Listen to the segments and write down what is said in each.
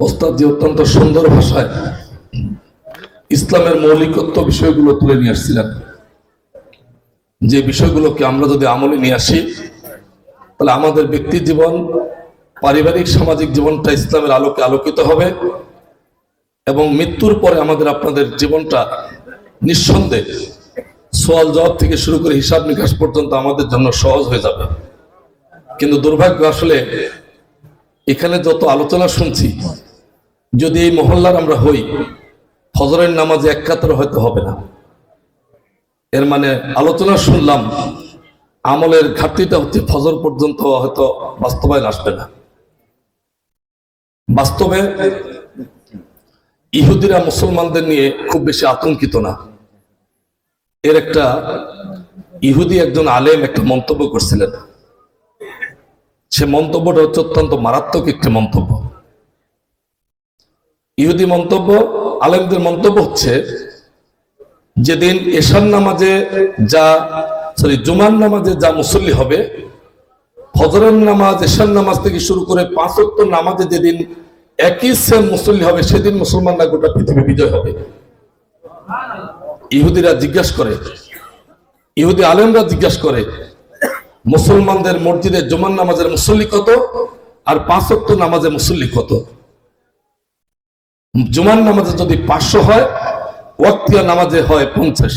ওস্তাদ জি অত্যন্ত সুন্দর ভাষায় ইসলামের মৌলিকত্ব বিষয়গুলো তুলে নিয়ে আসছিলেন। যে বিষয়গুলোকে আমরা যদি আমলে নিয়ে আসি তাহলে আমাদের ব্যক্তি জীবন, পারিবারিক সামাজিক জীবনটা ইসলামের আলোকে আলোকিত হবে এবং মৃত্যুর পরে আমাদের আপনাদের জীবনটা নিঃসন্দেহে সওয়াল জবাব থেকে শুরু করে হিসাব নিকাশ পর্যন্ত আমাদের জন্য সহজ হয়ে যাবে। কিন্তু দুর্ভাগ্য, আসলে এখানে যত আলোচনা শুনছি, যদি এই মহল্লার আমরা হই, ফজরের নামাজে এক কাতার হয়তো হবে না। এর মানে আলোচনা শুনলাম, আমলের ঘাটতিটা হচ্ছে ফজর পর্যন্ত হয়তো বাস্তবায়ন আসবে না। বাস্তবে ইহুদিরা মুসলমানদের নিয়ে খুব বেশি আতঙ্কিত না। এর একটা ইহুদি একজন আলেম একটা মন্তব্য করছিলেন। সে মন্তব্যটা হচ্ছে অত্যন্ত মারাত্মক একটি মন্তব্য। ইহুদি মন্তব্য, আলেমদের মন্তব্য হচ্ছে, যেদিন এশার নামাজে জুমার নামাজে যা মুসল্লি হবে, ফজরের নামাজ এশার নামাজ থেকে শুরু করে 5 ওয়াক্ত নামাজে যেদিন একই সেম মুসল্লি হবে, সেদিন মুসলমানরা গোটা পৃথিবী বিজয় হবে। ইহুদিরা জিজ্ঞাসা করে, ইহুদি আলেমরা জিজ্ঞাসা করে, মুসলমানদের মসজিদে জুমার নামাজের মুসল্লি কত আর 5 ওয়াক্ত নামাজে মুসল্লি কত? জুমার নামাজে যদি 500 হয়, ওয়াক্তিয়া নামাজে হয় 50।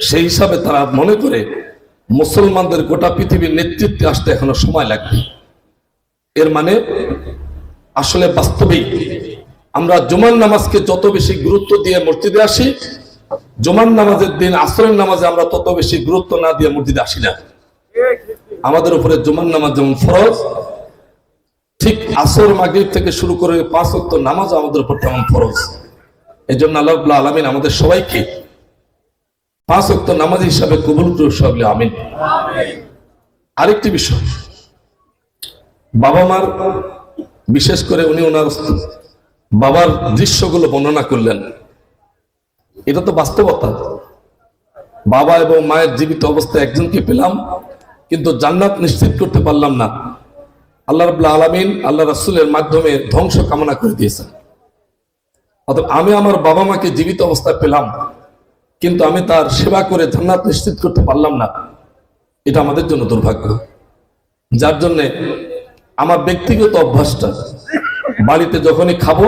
সেই হিসাবে তারা মনে করে মুসলমানদের গোটা পৃথিবীর নেতৃত্বে আসতে এখনো সময় লাগবে। এর মানে আসলে বাস্তবেই আমরা জুমার নামাজকে যত বেশি গুরুত্ব দিয়ে মসজিদে আসি, জুমার নামাজের দিন আসরের নামাজে আমরা তত বেশি গুরুত্ব না দিয়ে মসজিদে আসি না। আমাদের উপরে জুমার নামাজ যেমন ফরজ, ঠিক আসর মাগরিব থেকে শুরু করে 5 ওয়াক্ত নামাজ আমাদের উপর তেমন ফরজ। এই জন্য আল্লাহ রাব্বুল আলামিন আমাদের সবাইকে 5 ওয়াক্ত নামাজ হিসাবে কবুল করুন সকলে, আমিন। আরেকটি বিষয়, বাবা মার, বিশেষ করে উনি ওনার বাবার দৃশ্যগুলো বর্ণনা করলেন। এটা তো বাস্তবতা। বাবা এবং মায়ের জীবিত অবস্থায় একজনকে পেলাম, কিন্তু জান্নাত নিশ্চিত করতে পারলাম না। আল্লাহ রাব্বুল আলামিন আল্লাহ রাসূলের মাধ্যমে ধ্বংস কামনা করে দিয়েছেন। অর্থাৎ আমি আমার বাবা মাকে জীবিত অবস্থায় পেলাম, কিন্তু আমি তার সেবা করে জান্নাত নিশ্চিত করতে পারলাম না। এটা আমাদের জন্য দুর্ভাগ্য। যার জন্যে আমার ব্যক্তিগত অভ্যাসটা, বাড়িতে যখনই খাবো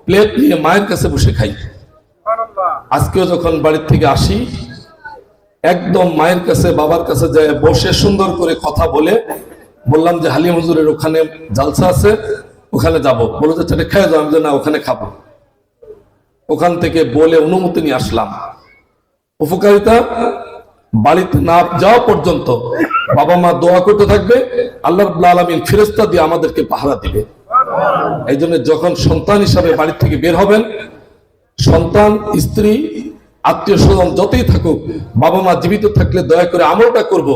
প্লেট নিয়ে মায়ের কাছে বসে খাই। আজকেও যখন বাড়ির থেকে আসি, একদম মায়ের কাছে বাবার কাছে যায় বসে সুন্দর করে কথা বলে বললাম যে হালিম হুজুরের ওখানে জালসা আছে, ওখানে যাব। বলে যে সেটা খেয়ে যাও। আমি যে না, ওখানে খাবো। ওখান থেকে বলে অনুমতি নিয়ে আসলাম। উপকারিতা, বাড়িতে না যাওয়া পর্যন্ত বাবা মা দোয়া করতে থাকবে, আল্লাহ রাব্বুল আলামিন ফেরেশতা দিয়ে আমাদেরকে পাহারা দিবে। এই জন্য যখন সন্তান হিসাবে বাড়ি থেকে বের হবেন, সন্তান, স্ত্রী, আত্মীয় স্বজন যতই থাকুক, বাবা মা জীবিত থাকলে দয়া করে আমলটা করব,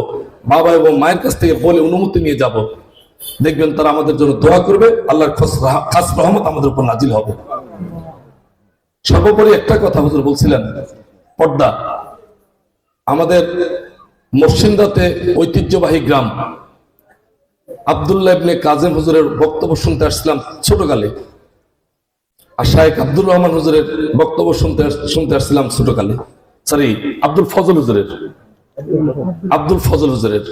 বাবা এবং মায়ের কাছ থেকে বলে অনুমতি নিয়ে যাব। দেখবেন তারা আমাদের জন্য দোয়া করবে, আল্লাহর খাস রহমত আমাদের উপর নাজিল হবে। সর্বোপরি একটা কথা হুজুর বলছিলেন, পর্দা। আমাদের মরসিন্দাতে ঐতিহ্যবাহী গ্রাম, আব্দুল্লাহ ইবনে কাজেম হুজুরের বক্তব্য শুনতে আসছিলাম ছোটকালে, আর শায়েখ আব্দুর রহমান হুজুরের বক্তব্য শুনতে আসছিলাম ছোটকালে। আব্দুল ফজল হুজুরের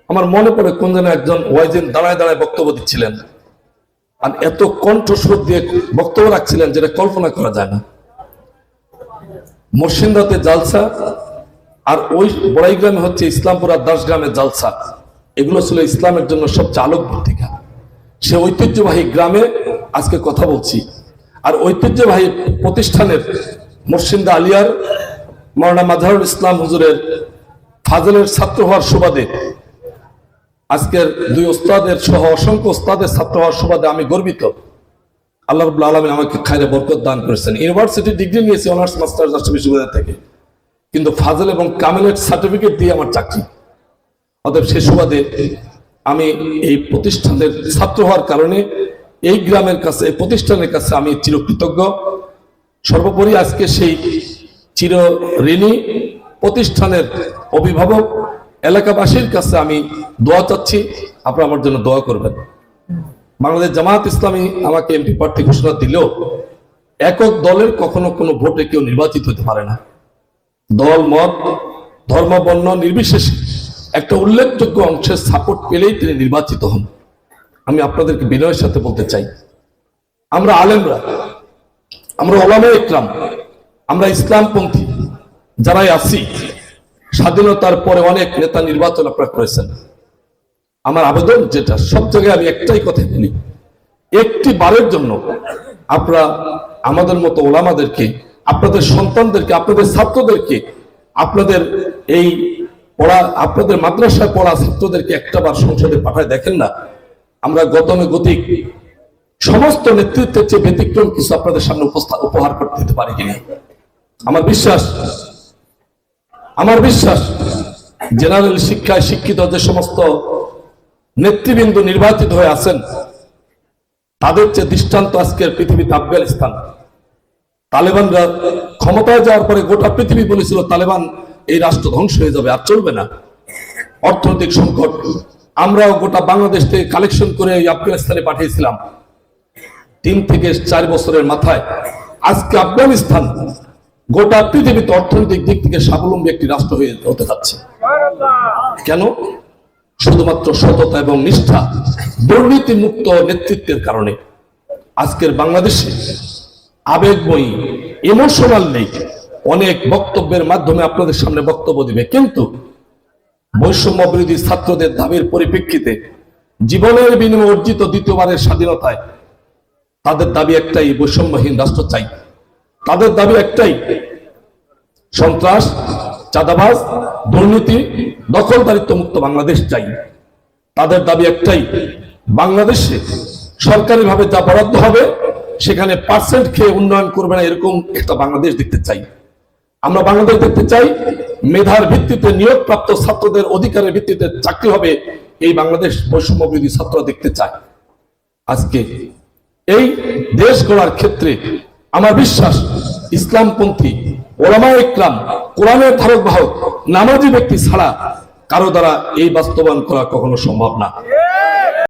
আমার মনে পড়ে কোন যেন একজন ওয়াইজিন দাঁড়ায় দাঁড়ায় বক্তব্য দিচ্ছিলেন, আর এত কণ্ঠস্বর দিয়ে বক্তব্য রাখছিলেন যেটা কল্পনা করা যায় না। মরসিন্দাতে জালসা, আর ওই বড়াই গ্রামে হচ্ছে ইসলামপুর আর দাস গ্রামের জালসা। এগুলো ছিল ইসলামের জন্য সবচেয়ে আলোক ভর্তিকা। সে ঐতিহ্যবাহী গ্রামে আজকে কথা বলছি। আর ঐতিহ্যবাহী প্রতিষ্ঠানের মরসিন্দা আলিয়ার মাওলানা মাজহারুল ইসলাম হুজুরের ফাজলের ছাত্র হওয়ার সুবাদে, আজকের 2 ওস্তাদের সহ অসংখ্য ওস্তাদের ছাত্র হওয়ার সুবাদে আমি গর্বিত। আল্লাহ রাব্বুল আলামিন আমাকে খায়রে বরকত দান করেছেন। ইউনিভার্সিটি ডিগ্রি নিয়েছি, অনার্স মাস্টার্স রাষ্ট্রীয় বিশ্ববিদ্যালয় থেকে, কিন্তু ফাজল এবং কামেলের সার্টিফিকেট দিয়ে আমার চাকরি। অতএব সে সুবাদে আমি এই প্রতিষ্ঠানের ছাত্র হওয়ার কারণে এই গ্রামের কাছে, এই প্রতিষ্ঠানের কাছে আমি চিরকৃতজ্ঞ। সর্বোপরি আজকে সেই চির ঋণী প্রতিষ্ঠানের অভিভাবক এলাকাবাসীর কাছে আমি দোয়া চাচ্ছি, আপনারা আমার জন্য দোয়া করবেন। বাংলাদেশ জামাত ইসলামী আমাকে এমপি প্রার্থী ঘোষণা দিলেও একক দলের কখনো কোনো ভোটে কেউ নির্বাচিত হতে পারে না। দল মত ধর্ম বর্ণ নির্বিশেষে একটা উল্লেখযোগ্য অংশের সাপোর্ট পেলেই তিনি নির্বাচিত হন। আমি আপনাদেরকে বিনয়ের সাথে বলতে চাই, আমরা আলেমরা, আমরা ওলামায়ে ইকরাম, আমরা ইসলামপন্থী যারাই আছি, স্বাধীনতার পরে অনেক নেতা নির্বাচন আপনারা করেছেন। আমার আবেদন যেটা, সব জায়গায় আমি একটাই কথা বলি, একটি বারের জন্য আপনারা আমাদের মতো ওলামাদেরকে, আপনাদের সন্তানদেরকে, আপনাদের ছাত্রদেরকে, আপনাদের এই পড়া, আপনাদের মাদ্রাসায় পড়া ছাত্রদেরকে একটাবার সংসদে পাঠায় দেখেন না। আমরা গতানুগতিক সমস্ত নেতৃত্বের চেয়ে ব্যতিক্রম কিছু আপনাদের সামনে উপহার করতে দিতে পারি কিনা। আমার বিশ্বাস জেনারেল শিক্ষায় শিক্ষিত যে সমস্ত নেতৃবৃন্দ নির্বাচিত হয়ে আছেন, তাদের চেয়ে দৃষ্টান্ত আজকের পৃথিবীতে আফগানিস্তান। তালেবানরা ক্ষমতায় যাওয়ার পরে গোটা পৃথিবী বলেছিল তালেবান এই রাষ্ট্র ধ্বংস হয়ে যাবে, আর চলবে না, অর্থনৈতিক সংকট। আমরাও গোটা বাংলাদেশ থেকে কালেকশন করে আফগানিস্তানে পাঠিয়েছিলাম। 3 থেকে 4 বছরের মাথায় আজকে আফগানিস্তান গোটা পৃথিবীতে অর্থনৈতিক দিক থেকে স্বাবলম্বী একটি রাষ্ট্র হতে যাচ্ছে। কেন? শুধুমাত্র সততা এবং নিষ্ঠা, দুর্নীতি মুক্ত নেতৃত্বের কারণে। আজকের বাংলাদেশে আবেগময়ী, ইমোশনাল নেই, অনেক বক্তব্যের মাধ্যমে আপনাদের সামনে বক্তব্য দিবে, কিন্তু বৈষম্য বিরোধী ছাত্রদের দাবির পরিপ্রেক্ষিতে জীবনের বিনিময়ে অর্জিত দ্বিতীয়বারের স্বাধীনতায় তাদের দাবি একটাই, বৈষম্যহীন রাষ্ট্র চাই। তাদের দাবি একটাই, সন্ত্রাস, চাঁদাবাজ, দুর্নীতি, দখলদারিত্ব মুক্ত বাংলাদেশ চাই। তাদের দাবি একটাই, বাংলাদেশে সরকারিভাবে যা বরাদ্দ হবে সেখানে পার্সেন্ট খেয়ে উন্নয়ন করবে না, এরকম একটা বাংলাদেশ দেখতে চাই। আমরা বাংলাদেশ দেখতে চাই মেধার ভিত্তিতে নিয়োগপ্রাপ্ত ছাত্রদের অধিকারের ভিত্তিতে চাকরি হবে, এই বাংলাদেশ বৈষম্য বিরোধী ছাত্র দেখতে চায়। আজকে এই দেশ গড়ার ক্ষেত্রে আমার বিশ্বাস ইসলামপন্থী ওলামায়ে ইকরাম, কোরআনের ধারক বাহক, নামাজি ব্যক্তি ছাড়া কারো দ্বারা এই বাস্তবায়ন করা কখনো সম্ভব না।